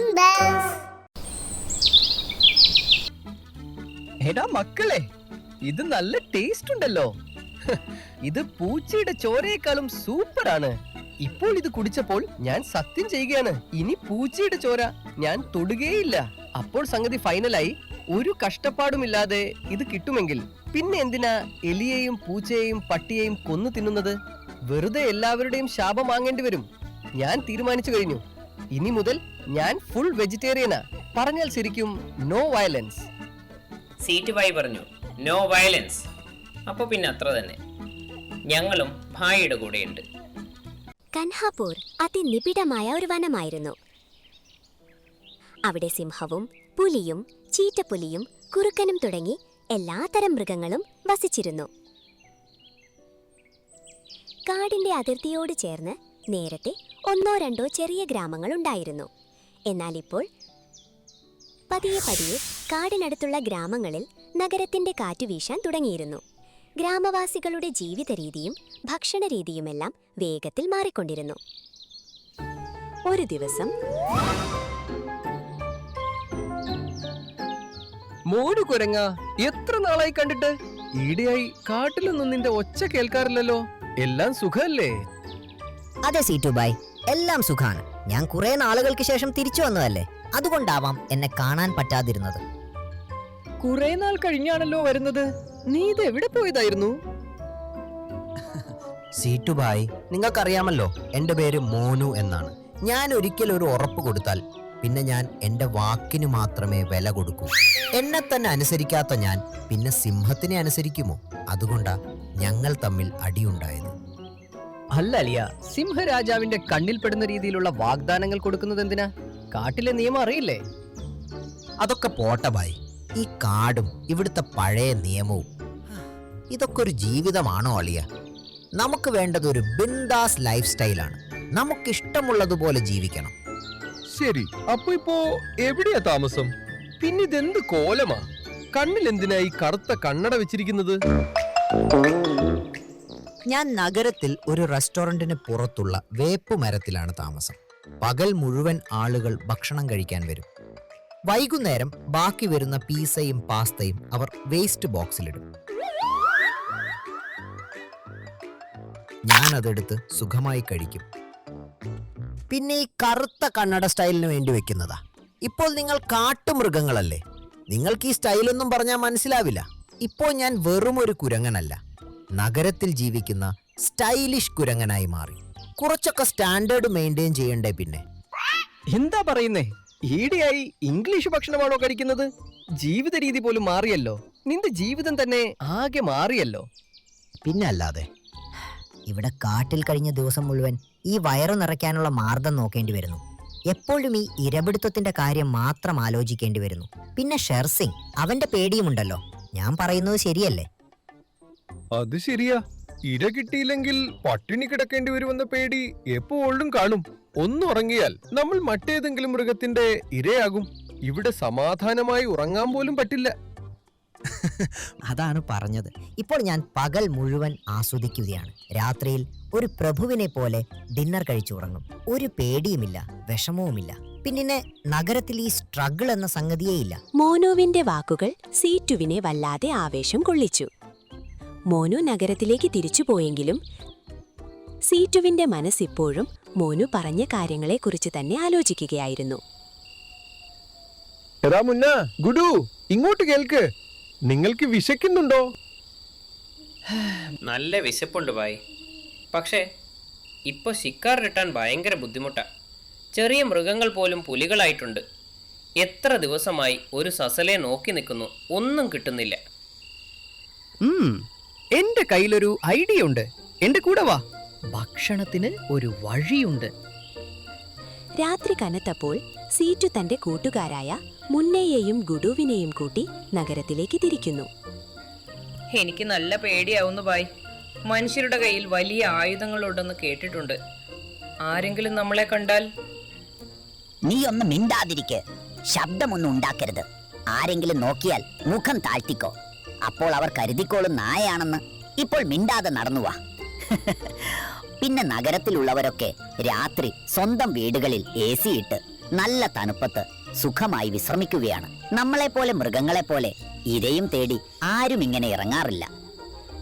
Fun Bells. എടാ മക്കളെ, ഇത് നല്ല ടേസ്റ്റ് ഉണ്ടല്ലോ. ഇത് പൂച്ചയുടെ ചോരയേക്കാളും സൂപ്പറാണ്. ഇപ്പോൾ ഇത് കുടിച്ചപ്പോൾ ഞാൻ സത്യം ചെയ്യുകയാണ്, ഇനി പൂച്ചയുടെ ചോര ഞാൻ തൊടുകയില്ല. അപ്പോൾ സംഗതി ഫൈനലായി. ഒരു കഷ്ടപ്പാടുമില്ലാതെ ഇത് കിട്ടുമെങ്കിൽ പിന്നെ എന്തിനാ എലിയെയും പൂച്ചയെയും പട്ടിയെയും കൊന്നു തിന്നുന്നത്? വെറുതെ എല്ലാവരുടെയും ശാപം വാങ്ങേണ്ടി വരും. ഞാൻ തീരുമാനിച്ചു കഴിഞ്ഞു. ഇനി മുതൽ ഞാൻ ഫുൾ വെജിറ്റേറിയനാ. പറഞ്ഞാൽ ശരിക്കും നോ വയലൻസ്. സീറ്റ് ബായി പറഞ്ഞു നോ വയലൻസ്. അപ്പോൾ പിന്നെ അത്ര തന്നെ. ഞങ്ങളും ഭായിയുടെ കൂടെയുണ്ട്. കൻഹാപൂർ അതിനിബിഡമായ ഒരു വനമായിരുന്നു. അവിടെ സിംഹവും പുലിയും ചീറ്റപ്പുലിയും കുറുക്കനും തുടങ്ങി എല്ലാതരം മൃഗങ്ങളും വസിച്ചിരുന്നു. കാടിന്റെ അതിർത്തിയോട് ചേർന്ന് നേരത്തെ ഒന്നോ രണ്ടോ ചെറിയ ഗ്രാമങ്ങൾ ഉണ്ടായിരുന്നു. എന്നാൽ ഇപ്പോൾ പതിയെ പതിയെ കാടിനടുത്തുള്ള ഗ്രാമങ്ങളിൽ നഗരത്തിന്റെ കാറ്റ് വീശാൻ തുടങ്ങിയിരുന്നു. ഗ്രാമവാസികളുടെ ജീവിത രീതിയും ഭക്ഷണ രീതിയുമെല്ലാം വേഗത്തിൽ മാറിക്കൊണ്ടിരുന്നു. ഒരു ദിവസം മോനു കുരങ്ങ, എത്ര നാളായി കണ്ടിട്ട്? ഈടെയായി കാട്ടിലൊന്നും നിന്റെ ഒച്ച കേൾക്കാറില്ലല്ലോ. എല്ലാം സുഖല്ലേ? അതെ സീറ്റുബായ്, എല്ലാം സുഖാണ്. ഞാൻ കുറെ നാളുകൾക്ക് ശേഷം തിരിച്ചു വന്നതല്ലേ, അതുകൊണ്ടാവാം എന്നെ കാണാൻ പറ്റാതിരുന്നത്. കുറെ നാൾ കഴിഞ്ഞാണല്ലോ വരുന്നത്. നീ ഇത് എവിടെ പോയതായിരുന്നു? സീറ്റുബായ്, നിങ്ങൾക്കറിയാമല്ലോ എന്റെ പേര് മോനു എന്നാണ്. ഞാൻ ഒരിക്കൽ ഒരു ഉറപ്പ് കൊടുത്താൽ പിന്നെ ഞാൻ എന്റെ വാക്കിന് മാത്രമേ വില കൊടുക്കൂ. എന്നെ തന്നെ അനുസരിക്കാത്ത ഞാൻ പിന്നെ സിംഹത്തിനെ അനുസരിക്കുമോ? അതുകൊണ്ടാ ഞങ്ങൾ തമ്മിൽ അടിയുണ്ടായത്. അല്ല അലിയ, സിംഹരാജാവിന്റെ കണ്ണിൽ പെടുന്ന രീതിയിലുള്ള വാഗ്ദാനങ്ങൾ കൊടുക്കുന്നത് എന്തിനാ? കാട്ടിലെ നിയമം അറിയില്ലേ? അതൊക്കെ പോട്ടെ ബായ്. ഈ കാടും ഇവിടുത്തെ പഴയ നിയമവും ഇതൊക്കെ ഒരു ജീവിതമാണോ അളിയ? നമുക്ക് വേണ്ടത് ഒരു ബിന്ദാസ് ലൈഫ് സ്റ്റൈലാണ്. നമുക്കിഷ്ടമുള്ളതുപോലെ ജീവിക്കണം. ശരി, അപ്പൊ ഇപ്പോ എവിടെയാ താമസം? പിന്നിതെന്ത് കോലമാ? കണ്ണിൽ എന്തിനായി കറുത്ത കണ്ണട വെച്ചിരിക്കുന്നത്? ഞാൻ നഗരത്തിൽ ഒരു റെസ്റ്റോറന്റിന് പുറത്തുള്ള വേപ്പുമരത്തിലാണ് താമസം. പകൽ മുഴുവൻ ആളുകൾ ഭക്ഷണം കഴിക്കാൻ വരും. വൈകുന്നേരം ബാക്കി വരുന്ന പീസയും പാസ്തയും അവർ വേസ്റ്റ് ബോക്സിലിടും. ഞാൻ അതെടുത്ത് സുഖമായി കഴിക്കും. പിന്നെ ഈ കറുത്ത കണ്ണട സ്റ്റൈലിന് വേണ്ടി വെക്കുന്നതാ. ഇപ്പോൾ നിങ്ങൾ കാട്ടുമൃഗങ്ങളല്ലേ, നിങ്ങൾക്ക് ഈ സ്റ്റൈലൊന്നും പറഞ്ഞാൽ മനസ്സിലാവില്ല. ഇപ്പോൾ ഞാൻ വെറും ഒരു കുരങ്ങനല്ല, നഗരത്തിൽ ജീവിക്കുന്ന സ്റ്റൈലിഷ് കുരങ്ങനായി മാറി. കുറച്ചൊക്കെ സ്റ്റാൻഡേർഡ് മെയിൻറ്റെയിൻ ചെയ്യണ്ടേ? പിന്നെ എന്താ പറയുന്നേ? ഈടെയായി ഇംഗ്ലീഷ് ഭക്ഷണമാണോ കഴിക്കുന്നത്? ജീവിത രീതി പോലും മാറിയല്ലോ. നിന്റെ ജീവിതം തന്നെ ആകെ മാറിയല്ലോ. പിന്നെ അല്ലാതെ. ഇവിടെ കാട്ടിൽ കഴിഞ്ഞ ദിവസം മുഴുവൻ ഈ വയറു നിറയ്ക്കാനുള്ള മാർഗം നോക്കേണ്ടി വരുന്നു. എപ്പോഴും ഈ ഇരപിടുത്തത്തിന്റെ കാര്യം മാത്രം ആലോചിക്കേണ്ടി വരുന്നു. പിന്നെ ഷെർസിംഗ്, അവന്റെ പേടിയുമുണ്ടല്ലോ. ഞാൻ പറയുന്നത് ശരിയല്ലേ? അത് ശരിയാ. ഇര കിട്ടിയില്ലെങ്കിൽ പട്ടിണി കിടക്കേണ്ടി വരുമെന്ന പേടി എപ്പോഴും കാണും. ഒന്നുറങ്ങിയാൽ നമ്മൾ മറ്റേതെങ്കിലും മൃഗത്തിന്റെ ഇരയാകും. ഇവിടെ സമാധാനമായി ഉറങ്ങാൻ പോലും പറ്റില്ല. അതാണ് പറഞ്ഞത്. ഇപ്പോൾ ഞാൻ പകൽ മുഴുവൻ ആസ്വദിക്കുകയാണ്. രാത്രിയിൽ ഒരു പ്രഭുവിനെ പോലെ ഡിന്നർ കഴിച്ചുറങ്ങും. ഒരു പേടിയുമില്ല, വിഷമവുമില്ല. പിന്നെ നഗരത്തിൽ ഈ സ്ട്രഗിൾ എന്ന സംഗതിയേ ഇല്ല. മോനുവിന്റെ വാക്കുകൾ സീറ്റുവിനെ വല്ലാതെ ആവേശം കൊള്ളിച്ചു. മോനു നഗരത്തിലേക്ക് തിരിച്ചുപോയെങ്കിലും സീറ്റുവിന്റെ മനസ്സിപ്പോഴും മോനു പറഞ്ഞ കാര്യങ്ങളെക്കുറിച്ച് തന്നെ ആലോചിക്കുകയായിരുന്നു. എടാ മുന്ന, ഗുഡു, ഇങ്ങോട്ട് കേൾക്ക്. നിങ്ങൾക്ക് വിശക്കുന്നുണ്ടോ? നല്ല വിശപ്പുണ്ട് ബായി. പക്ഷേ ഇപ്പോൾ ശിക്കാർ കിട്ടാൻ ഭയങ്കര ബുദ്ധിമുട്ടാണ്. ചെറിയ മൃഗങ്ങൾ പോലും പുലികളായിട്ടുണ്ട്. എത്ര ദിവസമായി ഒരു സസലെ നോക്കി നിൽക്കുന്നു, ഒന്നും കിട്ടുന്നില്ല. എന്റെ കയ്യിലൊരു ഐഡിയ ഉണ്ട്. എന്റെ കൂടെ വാ. ഭക്ഷണത്തിന് ഒരു വഴിയുണ്ട്. രാത്രി കനത്തപ്പോൾ സീറ്റു തന്റെ കൂട്ടുകാരായ മുന്നയെയും ഗുഡുവിനെയും കൂട്ടി നഗരത്തിലേക്ക് തിരിക്കുന്നു. എനിക്ക് നല്ല പേടിയാവുന്നു ബായ്. മനുഷ്യരുടെ കയ്യിൽ വലിയ ആയുധങ്ങളുണ്ടെന്ന് കേട്ടിട്ടുണ്ട്. ആരെങ്കിലും നമ്മളെ കണ്ടാൽ? നീ ഒന്ന് മിണ്ടാതിരിക്ക്. ശബ്ദമൊന്നും ഉണ്ടാക്കരുത്. ആരെങ്കിലും നോക്കിയാൽ മുഖം താഴ്ത്തിക്കോ. അപ്പോൾ അവർ കരുതിക്കോളും നായയാണെന്ന്. ഇപ്പോൾ മിണ്ടാതെ നടന്നുവാ. പിന്നെ നഗരത്തിലുള്ളവരൊക്കെ രാത്രി സ്വന്തം വീടുകളിൽ AC ഇട്ട് നല്ല തണുപ്പത്ത് സുഖമായി വിശ്രമിക്കുകയാണ്. നമ്മളെപ്പോലെ മൃഗങ്ങളെപ്പോലെ ഇരയും തേടി ആരും ഇങ്ങനെ ഇറങ്ങാറില്ല.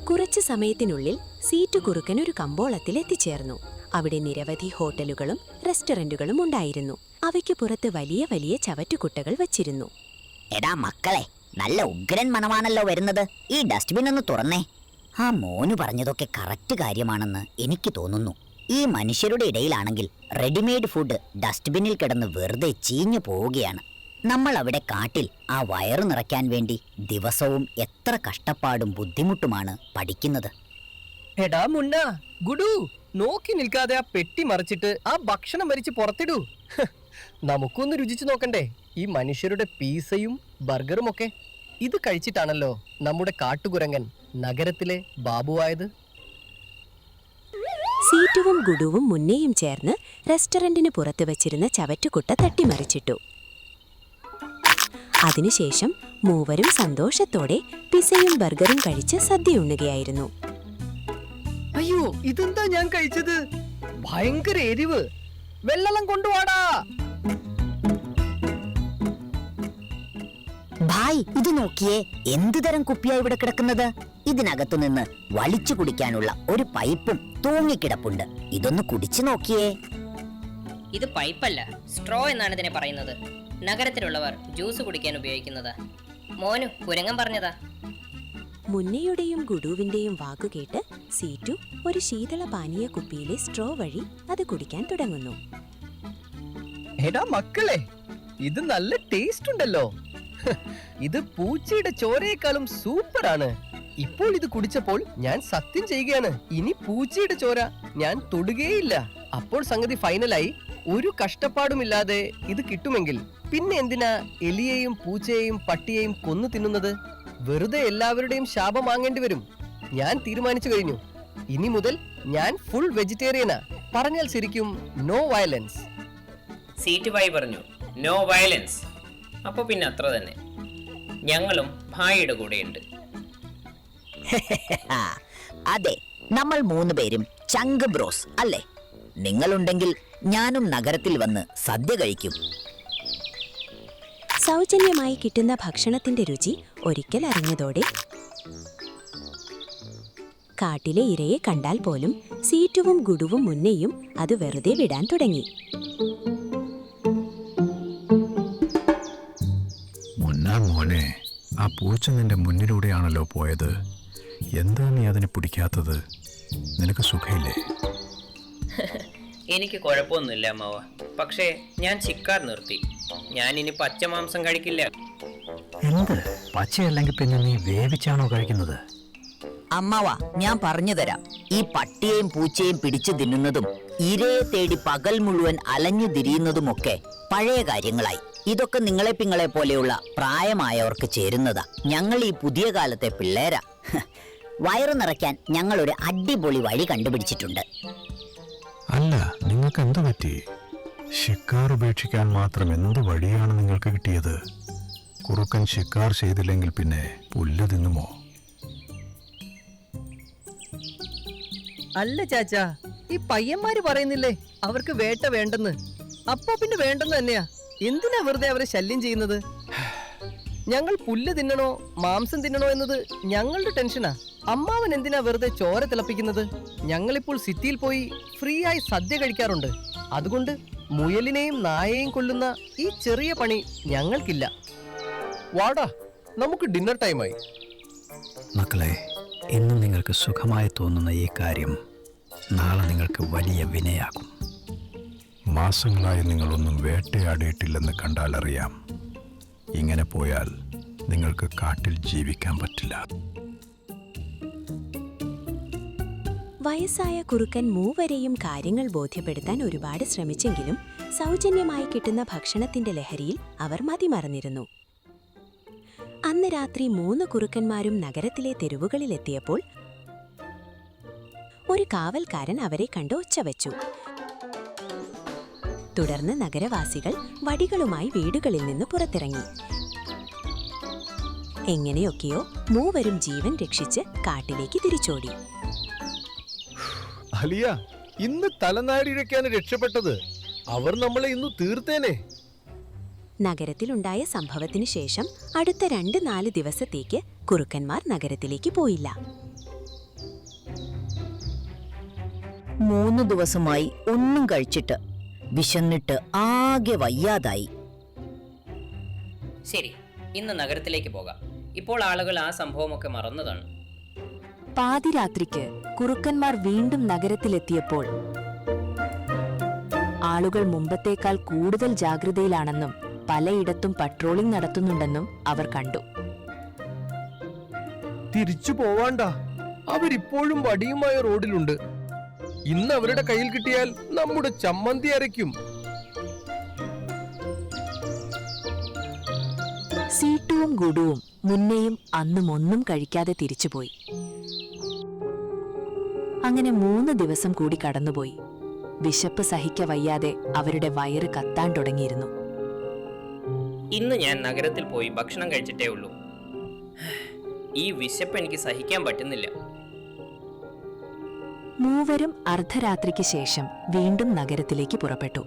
കുറച്ചു സമയത്തിനുള്ളിൽ സീറ്റു കുറുക്കൻ ഒരു കമ്പോളത്തിൽ എത്തിച്ചേർന്നു. അവിടെ നിരവധി ഹോട്ടലുകളും റെസ്റ്റോറന്റുകളും ഉണ്ടായിരുന്നു. അവയ്ക്ക് പുറത്ത് വലിയ വലിയ ചവറ്റുകുട്ടകൾ വച്ചിരുന്നു. എടാ മക്കളെ, നല്ല ഉഗ്രൻ മണമാണല്ലോ വരുന്നത്. ഈ ഡസ്റ്റ്ബിൻ ഒന്ന് തുറന്നേ. ആ മോന് പറഞ്ഞതൊക്കെ കറക്റ്റ് കാര്യമാണെന്ന് എനിക്ക് തോന്നുന്നു. ഈ മനുഷ്യരുടെ ഇടയിലാണെങ്കിൽ റെഡിമെയ്ഡ് ഫുഡ് ഡസ്റ്റ്ബിന്നിൽ കിടന്ന് വെറുതെ ചീഞ്ഞു പോവുകയാണ്. നമ്മൾ അവിടെ കാട്ടിൽ ആ വയറു നിറയ്ക്കാൻ വേണ്ടി ദിവസവും എത്ര കഷ്ടപ്പാടും ബുദ്ധിമുട്ടുമാണ് പഠിക്കുന്നത്. എടാ മുന്ന, ഗുഡു, നോക്കി നിൽക്കാതെ ആ പെട്ടി മറിച്ചിട്ട് ആ ഭക്ഷണം വരിച്ച് പുറത്തിടൂ. നമുക്കൊന്ന് രുചിച്ചു നോക്കണ്ടേ ഈ മനുഷ്യരുടെ പീസയും ബർഗറും ഒക്കെ? ഇത് കഴിച്ചിട്ടാണല്ലോ നമ്മുടെ കാട്ടുകുരങ്ങൻ നഗരത്തിലെ ബാബുവായത്. സീറ്റുവും ഗുഡുവും മുന്നേയും ചേർന്ന് റെസ്റ്റോറന്റിന് പുറത്ത് വച്ചിരുന്ന ചവറ്റുകുട്ട തട്ടിമറിച്ചിട്ടു. അതിനുശേഷം മൂവരും സന്തോഷത്തോടെ പിസയും ബർഗറും കഴിച്ച് സദ്യയുണ്ണുകയായിരുന്നു. അയ്യോ, ഇതെന്താ ഞാൻ കഴിച്ചത്? ഭയങ്കര എരിവ്. വെള്ളം കൊണ്ടുവാടാ. ഭായ്, ഇത് നോക്കിയേ, എന്തു തരം കുപ്പിയാ ഇവിടെ കിടക്കുന്നത്. ഇതിനകത്തു നിന്ന് വലിച്ചു കുടിക്കാനുള്ള ഒരു പൈപ്പും തൂങ്ങിക്കിടപ്പുണ്ട്. ഇതൊന്ന് കുടിച്ചു നോക്കിയേ. ഇത് പൈപ്പല്ല, സ്ട്രോ എന്നാണ് ഇതിനെ പറയുന്നത്. നഗരത്തിലുള്ളവർ ജ്യൂസ് കുടിക്കാൻ ഉപയോഗിക്കുന്നത്. മോനു കുരങ്ങൻ പറഞ്ഞതാ. മുന്നയുടെയും ഗുഡുവിന്റെയും വാക്കുകേട്ട് സീറ്റു ഒരു ശീതള പാനീയ കുപ്പിയിലെ സ്ട്രോ വഴി അത് കുടിക്കാൻ തുടങ്ങുന്നു. എടാ മക്കളെ, ഇത് നല്ല ടേസ്റ്റ് ഉണ്ടല്ലോ. ഇത് പൂച്ചയുടെ ചോരയേക്കാളും സൂപ്പറാണ്. ഇപ്പോൾ ഇത് കുടിച്ചപ്പോൾ ഞാൻ സത്യം ചെയ്യുകയാണ്, ഇനി പൂച്ചയുടെ ചോര ഞാൻ തൊടുകയില്ല. അപ്പോൾ സംഗതി ഫൈനലായി. ഒരു കഷ്ടപ്പാടുമില്ലാതെ ഇത് കിട്ടുമെങ്കിൽ പിന്നെ എന്തിനാ എലിയെയും പൂച്ചയെയും പട്ടിയെയും കൊന്നു തിന്നുന്നത്? വെറുതെ എല്ലാവരുടെയും ശാപം വാങ്ങേണ്ടി വരും. ഞാൻ തീരുമാനിച്ചു കഴിഞ്ഞു. ഇനി മുതൽ ഞാൻ ഫുൾ വെജിറ്റേറിയനാ. പറഞ്ഞാൽ ശരിക്കും നോ വയലൻസ്. സീറ്റ് ബായി പറഞ്ഞു, നോ വയലൻസ്. അപ്പോൾ പിന്നെ അത്ര തന്നെ. ഞങ്ങളും ഭായിയുടെ കൂടെയുണ്ട്. അതെ, നമ്മൾ 3 പേരും ചങ്ക് ബ്രോസ് അല്ലേ? നിങ്ങളുണ്ടെങ്കിൽ ഞാനും നഗരത്തിൽ വന്ന് സദ്യ കഴിക്കും. സൗജന്യമായി കിട്ടുന്ന ഭക്ഷണത്തിന്റെ രുചി ഒരിക്കൽ അറിഞ്ഞതോടെ കാട്ടിലെ ഇരയെ കണ്ടാൽ പോലും സീറ്റുവും ഗുഡുവും മുന്നേയും അത് വെറുതെ വിടാൻ തുടങ്ങി. മോനെ, ആ പൂച്ച നിന്റെ മുന്നിലൂടെയാണല്ലോ പോയത്. എന്താ നീ അതിനെ പിടിക്കാത്തത്? നിനക്ക് സുഖമില്ലേ? എനിക്ക് കുഴപ്പമൊന്നുമില്ല അമ്മാവ. പക്ഷേ ഞാൻ ചിക്കാർ നിർത്തി. ഞാൻ ഇനി പച്ച മാംസം കഴിക്കില്ല. എന്ത്? പച്ചയല്ലെങ്കിൽ പിന്നെ നീ വേവിച്ചാണോ കഴിക്കുന്നത്? അമ്മാവ, ഞാൻ പറഞ്ഞു തരാം. ഈ പട്ടിയെയും പൂച്ചയും പിടിച്ചു തിന്നുന്നതും ഇരയെ തേടി പകൽ മുഴുവൻ അലഞ്ഞു തിരിയുന്നതുമൊക്കെ പഴയ കാര്യങ്ങളായി. ഇതൊക്കെ നിങ്ങളെ പിങ്ങളെ പോലെയുള്ള പ്രായമായവർക്ക് ചേരുന്നതാ. ഞങ്ങൾ ഈ പുതിയ കാലത്തെ പിള്ളേരാ. വയറു നിറയ്ക്കാൻ ഞങ്ങൾ ഒരു അടിപൊളി വഴി കണ്ടുപിടിച്ചിട്ടുണ്ട്. അല്ല, നിങ്ങൾക്ക് എന്ത് പറ്റി? ശിക്കാർ ഉപേക്ഷിക്കാൻ മാത്രം എന്ത് വഴിയാണ് നിങ്ങൾക്ക് കിട്ടിയത്? കുറുക്കൻ ശിക്കാർ ചെയ്തില്ലെങ്കിൽ പിന്നെ പുല്ല് തിന്നുമോ? അല്ല ചാച്ചാ, ഈ പയ്യന്മാര് പറയുന്നില്ലേ അവർക്ക് വേട്ട വേണ്ടെന്ന്. അപ്പോ പിന്നെ വേണ്ടെന്ന് തന്നെയാ. എന്തിനാ വെറുതെ അവരെ ശല്യം ചെയ്യുന്നത്? ഞങ്ങൾ പുല്ല് തിന്നണോ മാംസം തിന്നണോ എന്നത് ഞങ്ങളുടെ ടെൻഷനാ. അമ്മാവൻ എന്തിനാ വെറുതെ ചോര തിളപ്പിക്കുന്നത്? ഞങ്ങളിപ്പോൾ സിറ്റിയിൽ പോയി ഫ്രീ ആയി സദ്യ കഴിക്കാറുണ്ട്. അതുകൊണ്ട് മുയലിനെയും നായയെയും കൊല്ലുന്ന ഈ ചെറിയ പണി ഞങ്ങൾക്കില്ല. വാടാ, നമുക്ക് ഡിന്നർ ടൈമായി. മക്കളെ, ഇന്ന് നിങ്ങൾക്ക് സുഖമായി തോന്നുന്ന ഈ കാര്യം നാളെ നിങ്ങൾക്ക് വലിയ വിനയാകും. മാസങ്ങളായി നിങ്ങളൊന്നും വേട്ടയാടിയിട്ടില്ലെന്ന് കണ്ടാൽ അറിയാം. ഇങ്ങനെ പോയാൽ നിങ്ങൾക്ക് കാട്ടിൽ ജീവിക്കാൻ പറ്റില്ല. വയസ്സായ കുറുക്കൻ മൂവരെയും കാര്യങ്ങൾ ബോധ്യപ്പെടുത്താൻ ഒരുപാട് ശ്രമിച്ചെങ്കിലും സൗജന്യമായി കിട്ടുന്ന ഭക്ഷണത്തിന്റെ ലഹരിയിൽ അവർ മതിമറന്നിരുന്നു. അന്ന് രാത്രി 3 കുറുക്കന്മാരും നഗരത്തിലെ തെരുവുകളിലെത്തിയപ്പോൾ ഒരു കാവൽക്കാരൻ അവരെ കണ്ട് ഒച്ചവെച്ചു. തുടർന്ന് നഗരവാസികൾ വടികളുമായി വീടുകളിൽ നിന്ന് പുറത്തിറങ്ങി. എങ്ങനെയൊക്കെയോ മൂവരും ജീവൻ രക്ഷിച്ച് കാട്ടിലേക്ക് തിരിച്ചോടി. അലിയ, ഇന്ന് തലനാരിഴക്കാണ് രക്ഷപ്പെട്ടത്. അവർ നമ്മളെ ഇന്ന് തീർത്തേനെ. നഗരത്തിലുണ്ടായ സംഭവത്തിനു ശേഷം അടുത്ത 2-4 ദിവസത്തേക്ക് കുറുക്കന്മാർ നഗരത്തിലേക്ക് പോയില്ല. 3 ദിവസമായി ഒന്നും കഴിച്ചിട്ട് വിശന്നിട്ട് ആകെ വയ്യാതായി. ശരി, ഇന്ന് നഗരത്തിലേക്ക് പോകാം. ഇപ്പോൾ ആളുകൾ ആ സംഭവമൊക്കെ മറന്നതാണ്. പാതിരാത്രിക്ക് കുറുക്കന്മാർ വീണ്ടും നഗരത്തിലെത്തിയപ്പോൾ ആളുകൾ മുമ്പത്തേക്കാൾ കൂടുതൽ ജാഗ്രതയിലാണെന്നും പലയിടത്തും പട്രോളിംഗ് നടത്തുന്നുണ്ടെന്നും അവർ കണ്ടു. തിരിച്ചു പോവാണ്ട, അവരിപ്പോഴും വടിയുമായ റോഡിലുണ്ട്. ഇന്ന് അവരുടെ കയ്യിൽ കിട്ടിയാൽ നമ്മുടെ ചമ്മന്തി അരയ്ക്കും. സീട്ടുവും ഗുഡുവും മുന്നെയും അന്നും ഒന്നും കഴിക്കാതെ തിരിച്ചുപോയി. അങ്ങനെ 3 ദിവസം കൂടി കടന്നുപോയി. വിശപ്പ് സഹിക്ക വയ്യാതെ അവരുടെ വയറ് കത്താൻ തുടങ്ങിയിരുന്നു. ഇന്ന് ഞാൻ നഗരത്തിൽ പോയി ഭക്ഷണം കഴിച്ചിട്ടേ ഉള്ളൂ. ഈ വിശപ്പ് എനിക്ക് സഹിക്കാൻ പറ്റുന്നില്ല. മൂവരും അർദ്ധരാത്രിക്ക് ശേഷം വീണ്ടും നഗരത്തിലേക്ക് പുറപ്പെട്ടു.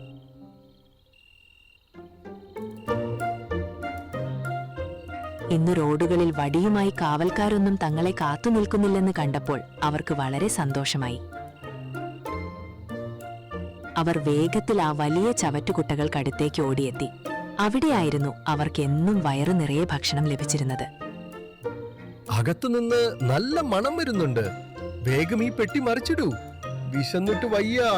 ഇന്ന് റോഡുകളിൽ വടിയുമായി കാവൽക്കാരൊന്നും തങ്ങളെ കാത്തുനിൽക്കുന്നില്ലെന്ന് കണ്ടപ്പോൾ അവർക്ക് വളരെ സന്തോഷമായി. അവർ വേഗത്തിൽ ആ വലിയ ചവറ്റുകുട്ടകൾക്കടുത്തേക്ക് ഓടിയെത്തി. അവിടെയായിരുന്നു അവർക്കെന്നും വയറു നിറയെ ഭക്ഷണം ലഭിച്ചിരുന്നത്. അകത്തുനിന്ന് നല്ല മണം വരുന്നുണ്ട്. വേഗം ഈ പെട്ടി മറിച്ചിടൂ, വിശന്നിട്ട് വയ്യാ.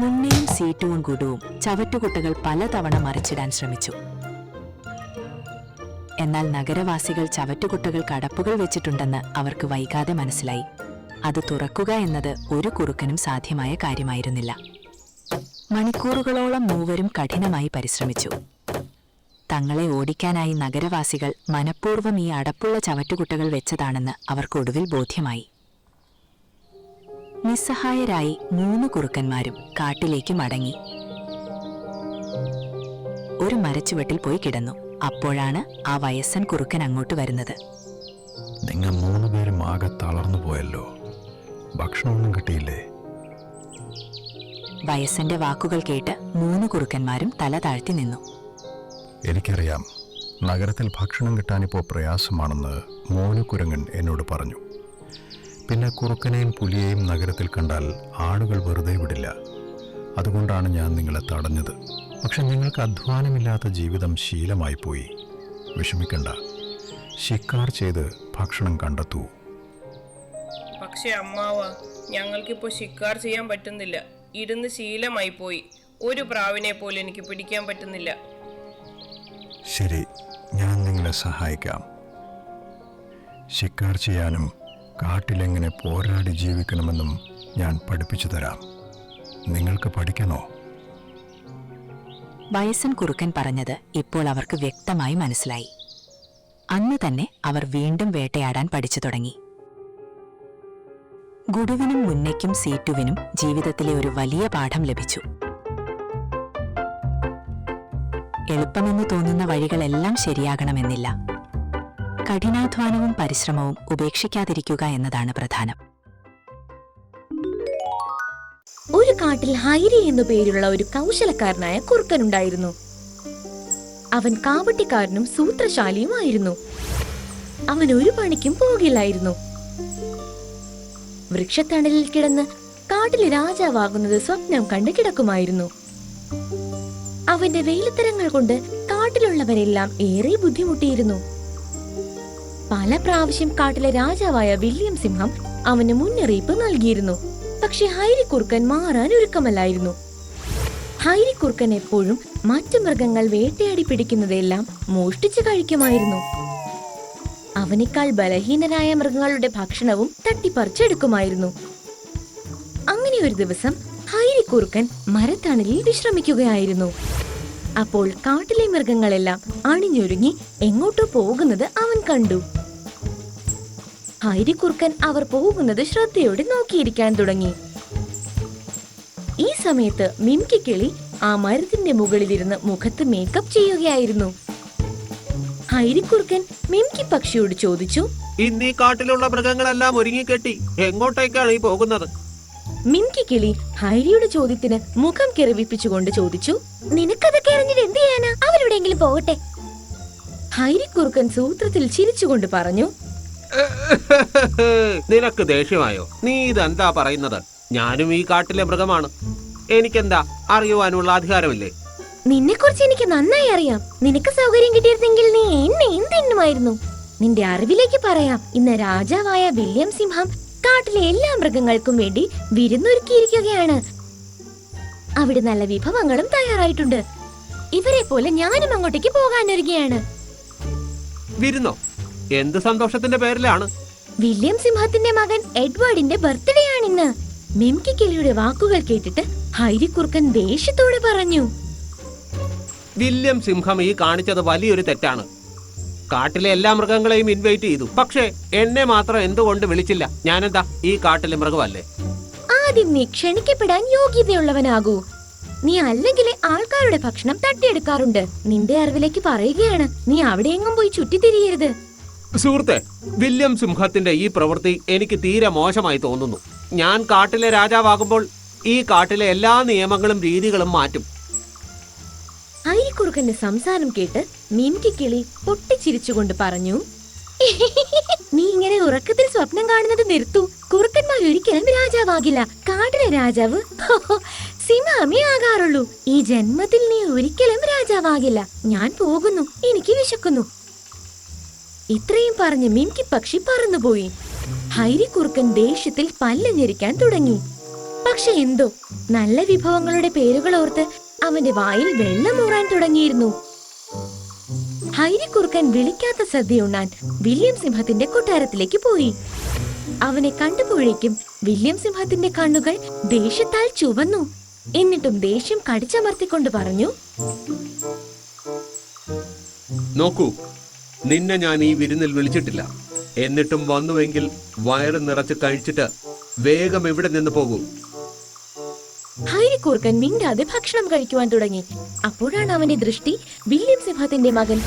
മുന്നേയും സീറ്റുവും ഗുഡുവും ചവറ്റുകുട്ടകൾ പലതവണ മറിച്ചിടാൻ ശ്രമിച്ചു. എന്നാൽ നഗരവാസികൾ ചവറ്റുകുട്ടകൾക്ക് അടപ്പുകൾ വെച്ചിട്ടുണ്ടെന്ന് അവർക്ക് വൈകാതെ മനസ്സിലായി. അത് തുറക്കുക എന്നത് ഒരു കുറുക്കനും സാധ്യമായ കാര്യമായിരുന്നില്ല. മണിക്കൂറുകളോളം മൂവരും കഠിനമായി പരിശ്രമിച്ചു. തങ്ങളെ ഓടിക്കാനായി നഗരവാസികൾ മനഃപൂർവ്വം ഈ അടപ്പുള്ള ചവറ്റുകുട്ടകൾ വെച്ചതാണെന്ന് അവർക്കൊടുവിൽ ബോധ്യമായി. നിസ്സഹായരായി 3 കുറുക്കന്മാരും കാട്ടിലേക്ക് മടങ്ങി. ഒരു മരച്ചുവട്ടിൽ പോയി കിടന്നു. അപ്പോഴാണ് ആ വയസ്സൻ കുറുക്കൻ അങ്ങോട്ട് വരുന്നത്. നിങ്ങൾ 3 പേരും ആകെ തളർന്നു പോയല്ലോ. ഭക്ഷണമൊന്നും കിട്ടിയില്ലേ? വയസ്സന്റെ വാക്കുകൾ കേട്ട് 3 കുറുക്കന്മാരും തല താഴ്ത്തി നിന്നു. എനിക്കറിയാം, നഗരത്തിൽ ഭക്ഷണം കിട്ടാനിപ്പോൾ പ്രയാസമാണെന്ന് മോനുകുരങ്ങൻ എന്നോട് പറഞ്ഞു. പിന്നെ കുറുക്കനെയും പുലിയെയും നഗരത്തിൽ കണ്ടാൽ ആളുകൾ വെറുതെ വിടില്ല. അതുകൊണ്ടാണ് ഞാൻ നിങ്ങളെ തടഞ്ഞത്. പക്ഷെ നിങ്ങൾക്ക് അധ്വാനമില്ലാത്ത ജീവിതം ശീലമായി പോയി. വിഷമിക്കണ്ട, ശിക്കാർ ചെയ്ത് ഭക്ഷണം കണ്ടെത്തൂ. പക്ഷെ അമ്മാവ, ഞങ്ങൾക്കിപ്പോൾ ശിക്കാർ ചെയ്യാൻ പറ്റുന്നില്ല. ഇരുന്ന് ശീലമായി പോയി. ഒരു പ്രാവിനെ പോലും എനിക്ക് പിടിക്കാൻ പറ്റുന്നില്ല. ശരി, ഞാൻ നിങ്ങളെ സഹായിക്കാം. ശിക്കാർ ചെയ്യാനും കാട്ടിലെങ്ങനെ പോരാടി ജീവിക്കണമെന്നും ഞാൻ പഠിപ്പിച്ചു തരാം. നിങ്ങൾക്ക് പഠിക്കണോ? വയസ്സൻ കുറുക്കൻ പറഞ്ഞത് ഇപ്പോൾ അവർക്ക് വ്യക്തമായി മനസ്സിലായി. അന്ന് തന്നെ അവർ വീണ്ടും വേട്ടയാടാൻ പഠിച്ചു തുടങ്ങി. ഗുഡുവിനും മുന്നയ്ക്കും സീറ്റുവിനും ജീവിതത്തിലെ ഒരു വലിയ പാഠം ലഭിച്ചു. എളുപ്പമെന്ന് തോന്നുന്ന വഴികളെല്ലാം ശരിയാകണമെന്നില്ല. കഠിനാധ്വാനവും പരിശ്രമവും ഉപേക്ഷിക്കാതിരിക്കുക എന്നതാണ് പ്രധാനം. ഒരു കാട്ടിൽ ഹൈരി എന്നു പേരുള്ള ഒരു കൗശലക്കാരനായ കുറുക്കനുണ്ടായിരുന്നു. അവൻ കാവട്ടിക്കാരനും സൂത്രശാലിയുമായിരുന്നു. അവൻ ഒരു പണിക്കും പോകില്ലായിരുന്നു. വൃക്ഷത്തണലിൽ കിടന്ന് കാട്ടിലെ രാജാവാകുന്നത് സ്വപ്നം കണ്ട് കിടക്കുമായിരുന്നു. അവന്റെ വെയിലത്തരങ്ങൾ കൊണ്ട് കാട്ടിലുള്ളവരെല്ലാം ഏറെ ബുദ്ധിമുട്ടിയിരുന്നു. പല പ്രാവശ്യം കാട്ടിലെ രാജാവായ വില്യം സിംഹം അവന് മുന്നറിയിപ്പ് നൽകിയിരുന്നു. പക്ഷെ ഹൈരി കുറുക്കൻ മാറാൻ ഒരുക്കമല്ലായിരുന്നു. ഹൈരി കുറുക്കൻ എപ്പോഴും മറ്റു മൃഗങ്ങൾ വേട്ടയാടി പിടിക്കുന്നതെല്ലാം മോഷ്ടിച്ചു കഴിക്കുമായിരുന്നു. അവനേക്കാൾ ബലഹീനരായ മൃഗങ്ങളുടെ ഭക്ഷണവും തട്ടിപ്പറിച്ചെടുക്കുമായിരുന്നു. അങ്ങനെ ഒരു ദിവസം ഹൈരി കുറുക്കൻ മരത്തണലിൽ വിശ്രമിക്കുകയായിരുന്നു. അപ്പോൾ കാട്ടിലെ മൃഗങ്ങളെല്ലാം അണിഞ്ഞൊരുങ്ങി എങ്ങോട്ടോ പോകുന്നത് അവൻ കണ്ടു. ഹൈരി കുറുക്കൻ അവർ പോകുന്നത് ശ്രദ്ധയോടെ നോക്കിയിരിക്കാൻ തുടങ്ങി. ഈ സമയത്ത് മിംകി കിളി ആ മരത്തിന്റെ മുകളിലിരുന്ന് മുഖത്ത് മേക്കപ്പ് ചെയ്യുകയായിരുന്നു. ഹൈരി കുറുക്കൻ മിംകി പക്ഷിയോട് ചോദിച്ചു, ഇന്ന് ഈ കാട്ടിലുള്ള മൃഗങ്ങളെല്ലാം ഒരുങ്ങിക്കെട്ടി എങ്ങോട്ടേക്കാണ് ഈ പോകുന്നത്? മിൻകി കിളി ഹൈരിയുടെ ചോദ്യത്തിന് മുഖം കിറവിപ്പിച്ചുകൊണ്ട് ചോദിച്ചു, നിനക്കതൊക്കെ അറിഞ്ഞിട്ട് എന്ത് ചെയ്യാനാ? അവരെവിടെയെങ്കിലും പോകട്ടെ. ഹൈരി കുറുക്കൻ സൂത്രത്തിൽ ചിരിച്ചുകൊണ്ട് പറഞ്ഞു, നിനക്ക് ദേഷ്യമായോ? നീ ഇതെന്താ പറയുന്നത്? ഞാനും ഈ കാട്ടിലെ മൃഗമാണ്. എനിക്കെന്താ അറിയുവാനുള്ള അധികാരമില്ലേ? നിന്നെ കുറിച്ച് എനിക്ക് നന്നായി അറിയാം. നിനക്ക് സൗകര്യം കിട്ടിയിരുന്നെങ്കിൽ നീ എന്നെ എന്തിനുമായിരുന്നു. നിന്റെ അറിവിലേക്ക് പറയാം, ഇന്ന് രാജാവായ വില്യം സിംഹം കാട്ടിലെ എല്ലാ മൃഗങ്ങൾക്കും വേണ്ടി വിരുന്നൊരുക്കിയിരിക്കുകയാണ്. അവിടെ നല്ല വിഭവങ്ങളും തയ്യാറായിട്ടുണ്ട്. ഇവരെ പോലെ ഞാനും അങ്ങോട്ടേക്ക് പോകാനൊരുങ്ങുകയാണ്. വിരുന്നോ? എന്ത് സന്തോഷത്തിന്റെ പേരിലാണ്? വില്യം സിംഹത്തിന്റെ മകൻ എഡ്വേർഡിന്റെ ബർത്ത്ഡേ ആണിന്ന്. മിംകി കിളിയുടെ വാക്കുകൾ കേട്ടിട്ട് ഹൈരി കുറുക്കൻ ദേഷ്യത്തോടെ പറഞ്ഞു, വില്യം സിംഹം ഈ കാണിച്ചത് വലിയൊരു തെറ്റാണ്. കാട്ടിലെ എല്ലാ മൃഗങ്ങളെയും ഇൻവൈറ്റ് ചെയ്തു, പക്ഷേ എന്നെ മാത്രം എന്തുകൊണ്ട് വിളിച്ചില്ല? ഞാനെന്താ ഈ കാട്ടിലെ മൃഗമല്ലേ? ആദ്യം നീ ക്ഷണിക്കപ്പെടാൻ യോഗ്യതയുള്ളവനാകൂ. നീ അല്ലെങ്കിൽ ആൾക്കാരുടെ ഭക്ഷണം തട്ടിയെടുക്കാറുണ്ട്. നിന്റെ അറിവിലേക്ക് പറയുകയാണ്, നീ അവിടെയെങ്ങും പോയി ചുറ്റിത്തിരിയരുത്. സുഹൃത്തെ, വില്യം സിംഹത്തിന്റെ ഈ പ്രവൃത്തി എനിക്ക് തീരെ മോശമായി തോന്നുന്നു. ഞാൻ കാട്ടിലെ രാജാവാകുമ്പോൾ ഈ കാട്ടിലെ എല്ലാ നിയമങ്ങളും രീതികളും മാറ്റും. ഹൈരിക്കുറുക്കന്റെ സംസാരം കേട്ട് മിംകി കിളി പൊട്ടിച്ചിരിച്ചുകൊണ്ട് പറഞ്ഞു, നീ ഇങ്ങനെ ഉറക്കത്തിൽ സ്വപ്നം കാണുന്നത് നിർത്തു. കുറുക്കന്മാർ ഒരിക്കലും രാജാവാകില്ല. കാട്ടിലെ രാജാവ് സിംഹമേ ആകാറുള്ളൂ. ഈ ജന്മത്തിൽ നീ ഒരിക്കലും രാജാവാകില്ല. ഞാൻ പോകുന്നു, എനിക്ക് വിശക്കുന്നു. ഇത്രയും പറഞ്ഞ് മിംകി പക്ഷി പറന്നുപോയി. ഹൈരി കുറുക്കൻ ദേഷ്യത്തിൽ പല്ല് ഞെരിക്കാൻ തുടങ്ങി. പക്ഷെ എന്തോ നല്ല വിഭവങ്ങളുടെ പേരുകൾ ഓർത്ത് അവന്റെ വായിൽ വെള്ളമൂറാൻ തുടങ്ങിയിരുന്നു. ഹൈരി കുറുക്കൻ വിളിക്കാത്ത സദ്യ ഉണ്ണാൻ വില്യം സിംഹത്തിന്റെ കൊട്ടാരത്തിലേക്ക് പോയി. അവനെ കണ്ടുപോഴേക്കും വില്യം സിംഹത്തിന്റെ കണ്ണുകൾ ദേഷ്യത്താൽ ചുവന്നു. എന്നിട്ടും ദേഷ്യം കടിച്ചമർത്തിക്കൊണ്ട് പറഞ്ഞു, നോക്കൂ, നിന്നെ ഞാൻ ഈ വിരുന്നിൽ വിളിച്ചിട്ടില്ല. എന്നിട്ടും വന്നുവെങ്കിൽ വയറ് നിറച്ച് കഴിച്ചിട്ട് വേഗം ഇവിടെ നിന്ന് പോകൂ. ഹൈരി കുറുക്കൻ മിണ്ടാതെ ഭക്ഷണം കഴിക്കുവാൻ തുടങ്ങി. അപ്പോഴാണ് അവന്റെ ദൃഷ്ടി വില്യം സിംഹത്തിന്റെ മകൻ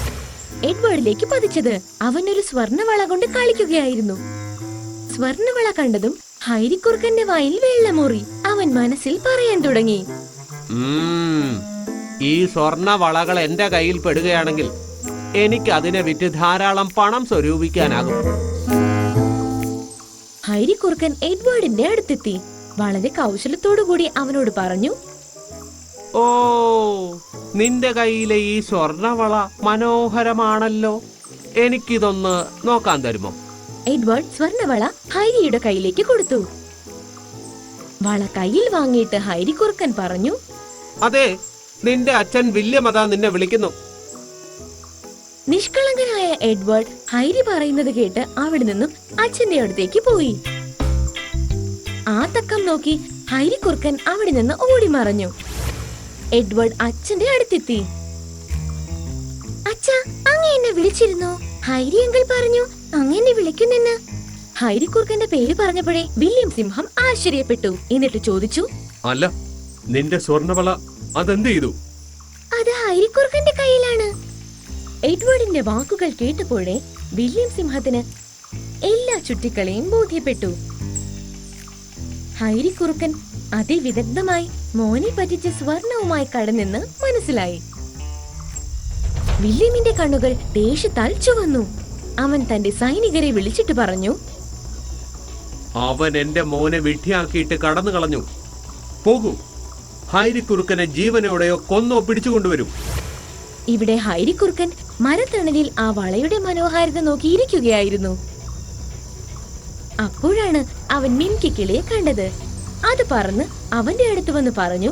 എഡ്വേർഡിലേക്ക് പതിച്ചത്. അവനൊരു സ്വർണവള കൊണ്ട് കളിക്കുകയായിരുന്നു. സ്വർണവള കണ്ടതും ഹൈരി കുറുക്കന്റെ വായിൽ വെള്ളമൂറി. അവൻ മനസ്സിൽ പറയാൻ തുടങ്ങി, ഈ സ്വർണ വളകൾ എന്റെ കയ്യിൽ പെടുകയാണെങ്കിൽ എനിക്ക് അതിനെ വിറ്റ് ധാരാളം പണം സ്വരൂപിക്കാനാകും. ഹൈരി കുറുക്കൻ എഡ്വേർഡിന്റെ അടുത്തെത്തി. വളരെ കൗശലത്തോടുകൂടി അവനോട് പറഞ്ഞു, ഓ, നിന്റെ കയ്യിലെ ഈ സ്വർണവള മനോഹരമാണല്ലോ. എനിക്കിതൊന്ന് നോക്കാൻ തരുമോ? എഡ്വേർഡ് സ്വർണവള ഹൈരിയുടെ കയ്യിലേക്ക് കൊടുത്തു. വള കയ്യിൽ വാങ്ങിയിട്ട് ഹൈരി കുറുക്കൻ പറഞ്ഞു, അതെ, നിന്റെ അച്ഛൻ വില്യമതാ നിന്നെ വിളിക്കുന്നു. നിഷ്കളങ്കനായ എഡ്വേർഡ് ഹൈരി പറയുന്നത് കേട്ട് അവിടെ നിന്നും അച്ഛന്റെ അടുത്തേക്ക് പോയി. ആ തക്കം നോക്കി ഹൈരി കുറുക്കൻ അവിടെ നിന്ന് ഓടി മറഞ്ഞു. എഡ്വേർഡ് അച്ഛന്റെ അടുത്തെത്തി. അച്ഛാ, അങ്ങ് എന്നെ വിളിച്ചിരുന്നോ? ഹൈരി അങ്കിൾ പറഞ്ഞു അങ്ങ് എന്നെ വിളിക്കുന്നെന്ന്. ഹൈരി കുറുക്കന്റെ പേര് പറഞ്ഞപ്പോഴേ വില്യം സിംഹം ആശ്ചര്യപ്പെട്ടു. എന്നിട്ട് ചോദിച്ചു, അല്ല, നിന്റെ സ്വർണവള അതെന്ത് ചെയ്തു? അത് ഹൈരി കുറുക്കന്റെ കയ്യിലാണ്. എഡ്വേർഡിന്റെ വാക്കുകൾ കേട്ടപ്പോഴേ വില്യം സിംഹത്തിന് എല്ലാ ചുറ്റിക്കളിയും ബോധ്യപ്പെട്ടു. ഹൈരി കുറുക്കൻ അതിവിദഗ്ധമായി മോനെ പറ്റിച്ച് സ്വർണവുമായി കടന്നെന്ന് മനസ്സിലായി. വില്യമിന്റെ കണ്ണുകൾ ദേഷ്യത്താൽ ചുവന്നു. അവൻ തന്റെ സൈനികരെ വിളിച്ചിട്ട് പറഞ്ഞു, അവൻ എന്റെ മോനെ വിഡ്ഢിയാക്കിയിട്ട് കടന്നു കളഞ്ഞു. പോകൂ, ഹൈരി കുറുക്കനെ ജീവനോടെയോ കൊന്നോ പിടിച്ചുകൊണ്ടുവരും. ഇവിടെ ഹൈരി കുറുക്കൻ മരത്തണലിൽ ആ വളയുടെ മനോഹാരിത നോക്കിയിരിക്കുകയായിരുന്നു. അപ്പോഴാണ് അവൻ മിംകി കിളിയെ കണ്ടത്. അത് പറന്ന് അവന്റെ അടുത്ത് വന്ന് പറഞ്ഞു,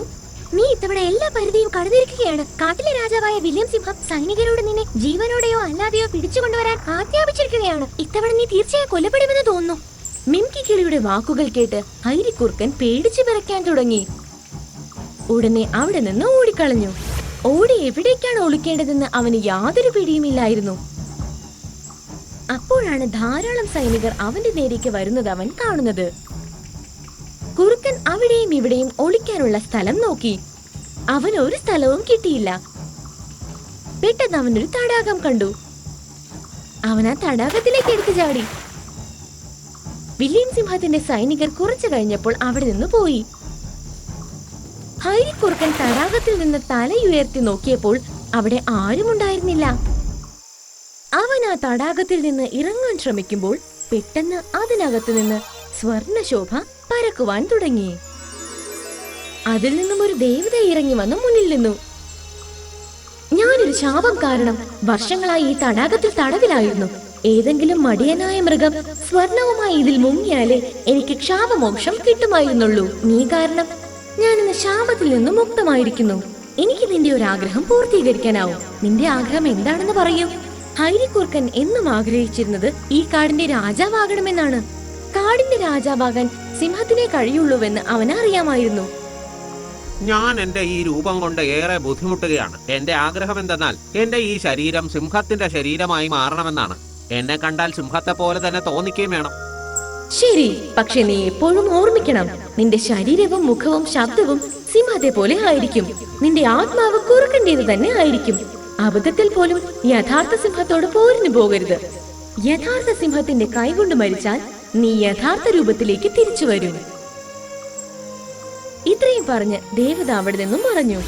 നീ ഇത്തവണ എല്ലാ പരിധിയും കടന്നിരിക്കുകയാണ്. കാട്ടിലെ രാജാവായ വില്യം സിംഹം സൈനികരോട് നിന്നെ ജീവനോടെയോ അല്ലാതെയോ പിടിച്ചുകൊണ്ടുവരാൻ ആജ്ഞാപിച്ചിരിക്കുകയാണ്. ഇത്തവണ നീ തീർച്ചയായും കൊല്ലപ്പെടുമെന്ന് തോന്നുന്നു. മിംകി കിളിയുടെ വാക്കുകൾ കേട്ട് ഹൈരി കുറുക്കൻ പേടിച്ചു വിറയ്ക്കാൻ തുടങ്ങി. ഉടനെ അവിടെ നിന്ന് ഓടിക്കളഞ്ഞു. ഓടി എവിടേക്കാണ് ഒളിക്കേണ്ടതെന്ന് അവന് യാതൊരു പിടിയുമില്ലായിരുന്നു. അപ്പോഴാണ് ധാരാളം സൈനികർ അവന്റെ നേരേക്ക് വരുന്നത് അവൻ കാണുന്നത്. കുറുക്കൻ അവിടെയും ഇവിടെയും ഒളിക്കാനുള്ള സ്ഥലം നോക്കി. അവന് ഒരു സ്ഥലവും കിട്ടിയില്ല. പെട്ടെന്ന് അവനൊരു തടാകം കണ്ടു. അവൻ ആ തടാകത്തിലേക്ക് എടുത്തു ചാടി. വില്യം സിംഹത്തിന്റെ സൈനികർ കുറച്ചു കഴിഞ്ഞപ്പോൾ അവിടെ നിന്ന് പോയി. ഹൈരിക്കുറുക്കൻ തടാകത്തിൽ നിന്ന് തലയുയർത്തി നോക്കിയപ്പോൾ അവിടെ ആരുമുണ്ടായിരുന്നില്ല. അവൻ ആ തടാകത്തിൽ നിന്ന് ഇറങ്ങാൻ ശ്രമിക്കുമ്പോൾ പെട്ടെന്ന് അതിനകത്തു നിന്ന് സ്വർണശോഭ പരക്കുവാൻ തുടങ്ങി. അതിൽ നിന്നും ഒരു ദേവത ഇറങ്ങി വന്ന് മുന്നിൽ നിന്നു. ഞാനൊരു ശാപം കാരണം വർഷങ്ങളായി ഈ തടാകത്തിൽ തടവിലായിരുന്നു. ഏതെങ്കിലും മടിയനായ മൃഗം സ്വർണവുമായി ഇതിൽ മുങ്ങിയാലേ എനിക്ക് ക്ഷാപമോക്ഷം കിട്ടുമായിരുന്നുള്ളൂ. നീ കാരണം ഞാനിന്ന് ശാപത്തിൽ നിന്ന് മുക്തമായിരിക്കുന്നു. എനിക്ക് നിന്റെ ഒരു ആഗ്രഹം പൂർത്തീകരിക്കാനാവും. നിന്റെ ആഗ്രഹം എന്താണെന്ന് പറയൂ. ഹൈരിക്കുറുക്കൻ എന്നും ആഗ്രഹിച്ചിരുന്നത് ഈ കാടിന്റെ രാജാവാകണമെന്നാണ്. കാടിന്റെ രാജാവാകാൻ സിംഹത്തിനെ കഴിയുള്ളൂവെന്ന് അവനറിയാമായിരുന്നു. ഞാൻ എന്റെ ഈ രൂപം കൊണ്ട് ഏറെ ബുദ്ധിമുട്ടുകയാണ്. എന്റെ ആഗ്രഹം എന്തെന്നാൽ എന്റെ ഈ ശരീരം സിംഹത്തിന്റെ ശരീരമായി മാറണമെന്നാണ്. എന്നെ കണ്ടാൽ സിംഹത്തെ പോലെ തന്നെ തോന്നിക്കുകയും വേണം. ശരി, പക്ഷെ നീ എപ്പോഴും ഓർമ്മിക്കണം, നിന്റെ ശരീരവും മുഖവും ശബ്ദവും സിംഹത്തെ പോലെ ആയിരിക്കും. നിന്റെ ആത്മാവ് കുറുക്കന്റേത് തന്നെ ആയിരിക്കും. അബദ്ധത്തിൽ പോലും യഥാർത്ഥ സിംഹത്തോട് പോരിന് പോകരുത്. യഥാർത്ഥ സിംഹത്തിന്റെ കൈകൊണ്ട് മരിച്ചാൽ നീ യഥാർത്ഥ രൂപത്തിലേക്ക് തിരിച്ചു വരൂ. ഇത്രയും പറഞ്ഞ് ദേവത അവിടെ നിന്നും മറഞ്ഞു.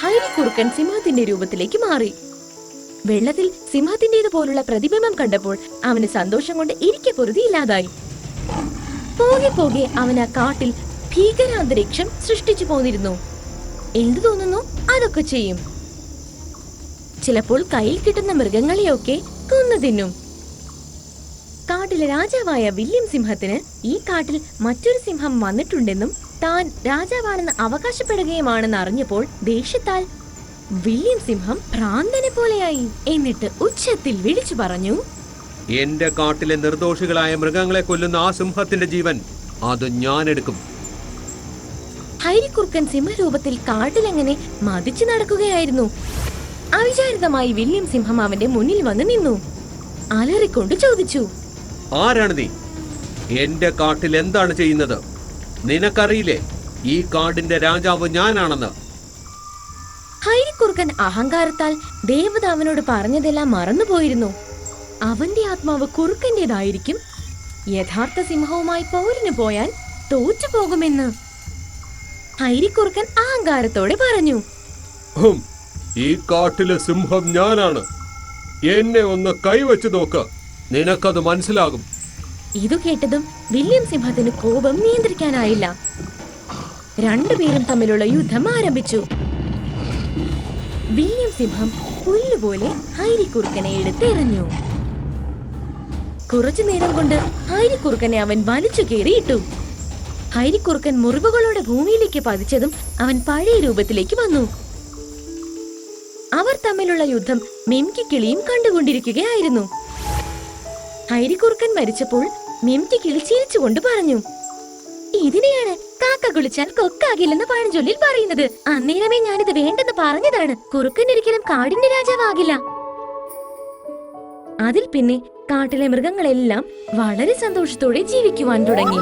ഹൈരിക്കുറുക്കൻ സിംഹത്തിന്റെ രൂപത്തിലേക്ക് മാറി. വെള്ളത്തിൽ സിംഹത്തിന്റേതുപോലുള്ള പ്രതിബിംബം കണ്ടപ്പോൾ അവന് സന്തോഷം കൊണ്ട് ഇരിക്കെ പൊറുതി ഇല്ലാതായി. പോകെ പോകെ അവൻ ആ കാട്ടിൽ ഭീകരാന്തരീക്ഷം സൃഷ്ടിച്ചു പോന്നിരുന്നു. എന്തു തോന്നുന്നു അതൊക്കെ ചെയ്യും. ചിലപ്പോൾ കയ്യിൽ കിട്ടുന്ന മൃഗങ്ങളെയൊക്കെ കൊന്നു തിന്നും. കാട്ടിലെ രാജാവായ വില്യം സിംഹത്തിന് ഈ കാട്ടിൽ മറ്റൊരു സിംഹം വന്നിട്ടുണ്ടെന്നും താൻ രാജാവാണെന്ന് അവകാശപ്പെടുകയുമാണെന്ന് അറിഞ്ഞപ്പോൾ ദേഷ്യത്താൽ വില്യം സിംഹം ഭ്രാന്തനെ പോലെയായി. എന്നിട്ട് ഉച്ചത്തിൽ വിളിച്ചു പറഞ്ഞു, എന്റെ കാട്ടിലെ നിർദോഷികളായ മൃഗങ്ങളെ കൊല്ലുന്ന ആ സിംഹത്തിന്റെ ജീവൻ അത് ഞാൻ എടുക്കും. ഹൈരിക്കുറുക്കൻ സിംഹരൂപത്തിൽ കാട്ടിലെങ്ങനെ മതിച്ചു നടക്കുകയായിരുന്നു. അവിചാരിതമായി വില്യം സിംഹം അവന്റെ മുന്നിൽ വന്ന് നിന്നു. അലറിക്കൊണ്ട് ചോദിച്ചു, ആരാണ് നീ? എന്റെ കാട്ടിൽ എന്താണ് ചെയ്യുന്നത്? നിനക്കറിയില്ലേ ഈ കാടിന്റെ രാജാവ് ഞാനാണെന്ന്? ഹൈരിക്കുറുക്കൻ അഹങ്കാരത്താൽ ദേവത അവനോട് പറഞ്ഞതെല്ലാം മറന്നുപോയിരുന്നു. അവന്റെ ആത്മാവ് കുറുക്കന്റേതായിരിക്കും. യഥാർത്ഥ സിംഹവുമായി പോരിന് പോയാൽ തോറ്റുപോകുമെന്ന് ഹൈരിക്കുറുക്കൻ അഹങ്കാരത്തോടെ പറഞ്ഞു. ഈ കാട്ടിലെ സിംഹം ഞാനാണ്. എന്നെ ഒന്ന് കൈവച്ചു നോക്ക്, നിനക്കത് മനസ്സിലാകും. ഇതു കേട്ടതും വില്യം സിംഹത്തിന് കോപം നിയന്ത്രിക്കാനായില്ല. രണ്ടുപേരും തമ്മിലുള്ള യുദ്ധം ആരംഭിച്ചു. വില്യം സിംഹം പുല്ലുപോലെ ഹൈരിക്കുറുക്കനെ എടുത്തെറിഞ്ഞു. കുറച്ചു നേരം കൊണ്ട് ഹൈരിക്കുറുക്കനെ അവൻ വലിച്ചു കയറിയിട്ടു. ഹൈരിക്കുറുക്കൻ മുറിവുകളോടെ ഭൂമിയിലേക്ക് പതിച്ചതും അവൻ പഴയ രൂപത്തിലേക്ക് വന്നു. അവർ തമ്മിലുള്ള യുദ്ധം മിംകി കിളിയും കണ്ടുകൊണ്ടിരിക്കുകയായിരുന്നു. ഹൈരിക്കുറുക്കൻ മരിച്ചപ്പോൾ മിംകി കിളി ചിരിച്ചുകൊണ്ട് പറഞ്ഞു, ഇതിനെയാണ് കാക്ക കുളിച്ചാൽ കൊക്കാകില്ലെന്ന് പഴഞ്ചൊല്ലിൽ പറയുന്നത്. അന്നേരമേ ഞാനിത് വേണ്ടെന്ന് പറഞ്ഞതാണ്. കുറുക്കൻ ഒരിക്കലും കാടിന്റെ രാജാവാകില്ല. അതിൽ പിന്നെ കാട്ടിലെ മൃഗങ്ങളെല്ലാം വളരെ സന്തോഷത്തോടെ ജീവിക്കുവാൻ തുടങ്ങി.